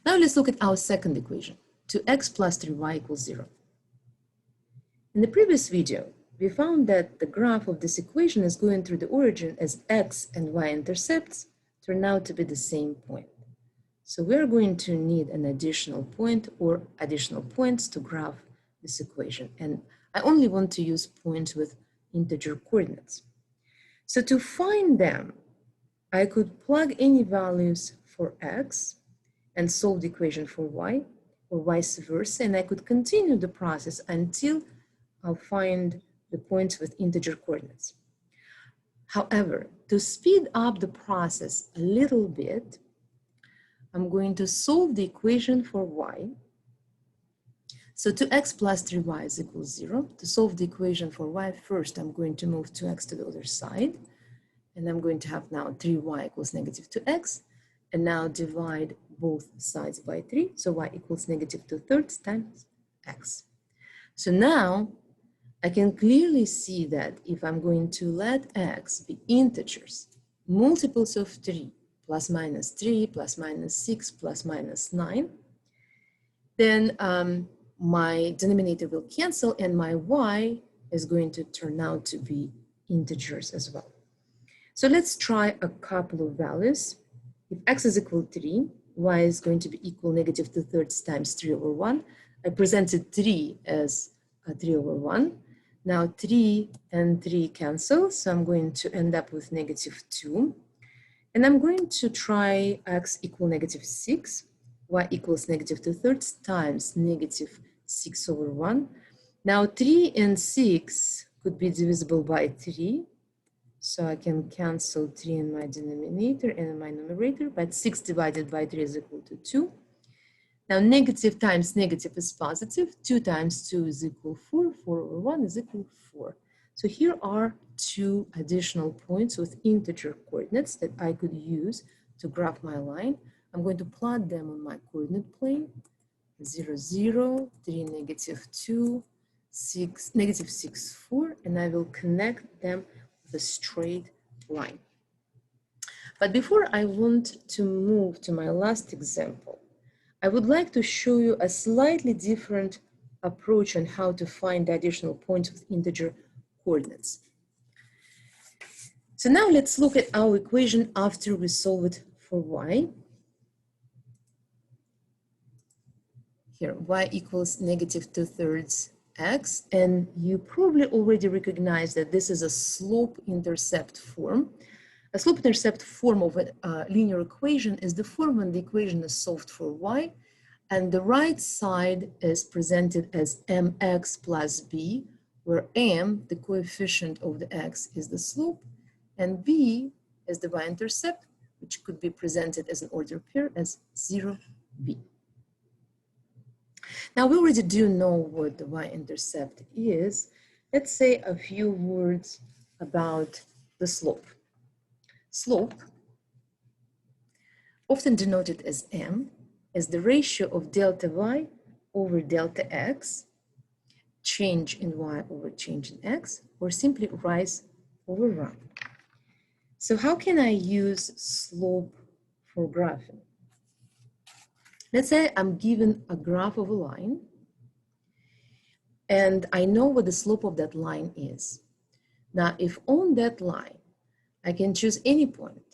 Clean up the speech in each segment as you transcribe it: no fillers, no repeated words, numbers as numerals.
Now let's look at our second equation, 2x plus 3y equals 0. In the previous video, we found that the graph of this equation is going through the origin as x and y intercepts turn out to be the same point. So we're going to need an additional point or additional points to graph this equation. And I only want to use points with integer coordinates. So to find them, I could plug any values for x and solve the equation for y, or vice versa, and I could continue the process until I'll find the points with integer coordinates. However, to speed up the process a little bit, I'm going to solve the equation for y. So 2x plus 3y is equals 0. To solve the equation for y, first I'm going to move 2x to the other side. And I'm going to have now 3y equals negative 2x. And now divide both sides by 3. So y equals negative 2/3 times x. So now I can clearly see that if I'm going to let x be integers, multiples of 3, plus minus 3, plus minus 6, plus minus 9, then my denominator will cancel and my y is going to turn out to be integers as well. So let's try a couple of values. If x is equal to 3, y is going to be equal negative 2/3 times 3 over 1. I presented 3 as 3 over 1. Now 3 and 3 cancel, so I'm going to end up with negative 2. And I'm going to try x equal negative 6, y equals negative 2/3 times negative 6 over 1. Now 3 and 6 could be divisible by 3. So I can cancel 3 in my denominator and in my numerator, but 6 divided by 3 is equal to 2. Now negative times negative is positive. 2 times 2 is equal 4. 4 over 1 is equal 4. So here are two additional points with integer coordinates that I could use to graph my line. I'm going to plot them on my coordinate plane. 0, 0, 3, negative 2, 6, negative 6, 4, and I will connect them with a straight line. But before I want to move to my last example, I would like to show you a slightly different approach on how to find the additional points with integer coordinates. So now let's look at our equation after we solve it for y. Here, y equals negative 2/3 x, and you probably already recognize that this is a slope-intercept form. A slope-intercept form of a linear equation is the form when the equation is solved for y, and the right side is presented as mx plus b, where m, the coefficient of the x, is the slope, and b is the y-intercept, which could be presented as an ordered pair as 0, b. Now, we already do know what the y-intercept is. Let's say a few words about the slope. Slope, often denoted as m, is the ratio of delta y over delta x, change in y over change in x, or simply rise over run. So how can I use slope for graphing? Let's say I'm given a graph of a line, and I know what the slope of that line is. Now, if on that line, I can choose any point.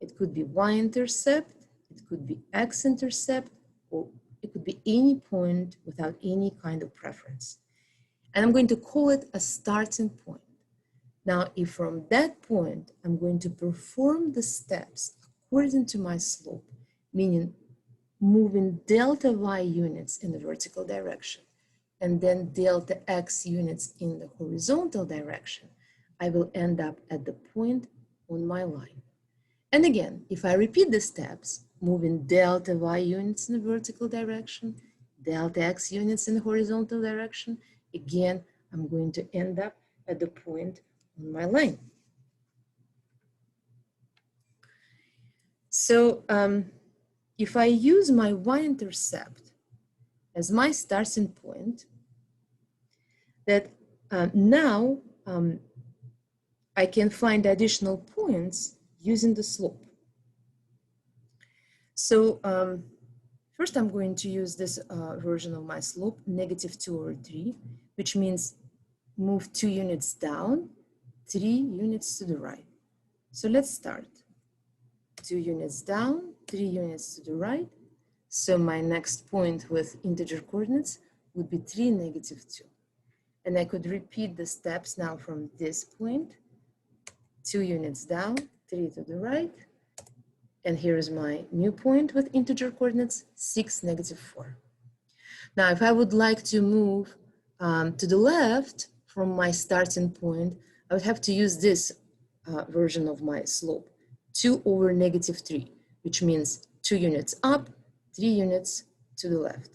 It could be y-intercept, it could be x-intercept, or it could be any point without any kind of preference. And I'm going to call it a starting point. Now, if from that point, I'm going to perform the steps according to my slope, meaning moving delta y units in the vertical direction, and then delta x units in the horizontal direction, I will end up at the point on my line. And again, if I repeat the steps, moving delta y units in the vertical direction, delta x units in the horizontal direction, again, I'm going to end up at the point on my line. So if I use my y-intercept as my starting point, that now I can find additional points using the slope. So First, I'm going to use this version of my slope, -2/3, which means move 2 units down, 3 units to the right. So let's start. 2 units down, 3 units to the right. So my next point with integer coordinates would be 3, -2. And I could repeat the steps now from this point. 2 units down, 3 to the right. And here is my new point with integer coordinates, 6, -4. Now, if I would like to move to the left from my starting point, I would have to use this version of my slope, 2 over -3, which means 2 units up, 3 units to the left.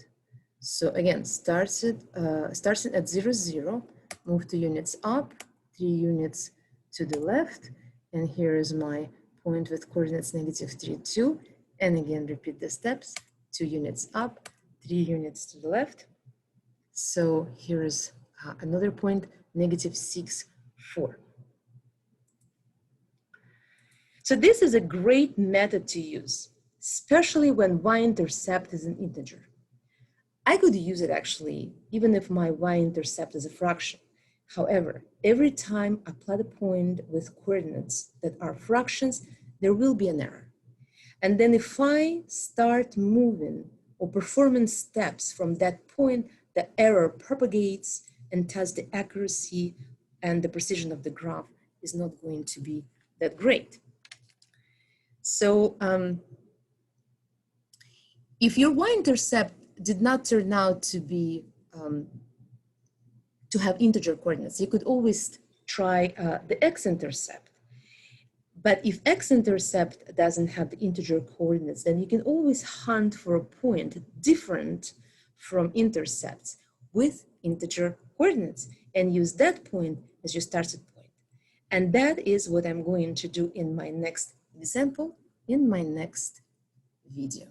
So again, starting at 0, 0, move 2 units up, 3 units to the left, and here is my point with coordinates -3, 2, and again, repeat the steps, 2 units up, 3 units to the left. So here is another point, -6, 4. So this is a great method to use, especially when y-intercept is an integer. I could use it actually, even if my y-intercept is a fraction. However, every time I plot a point with coordinates that are fractions, there will be an error. And then if I start moving or performing steps from that point, the error propagates, and thus the accuracy and the precision of the graph is not going to be that great. So if your y-intercept did not turn out to be to have integer coordinates, you could always try the x-intercept. But if x-intercept doesn't have the integer coordinates, then you can always hunt for a point different from intercepts with integer coordinates and use that point as your starting point. And that is what I'm going to do in my next example, in my next video.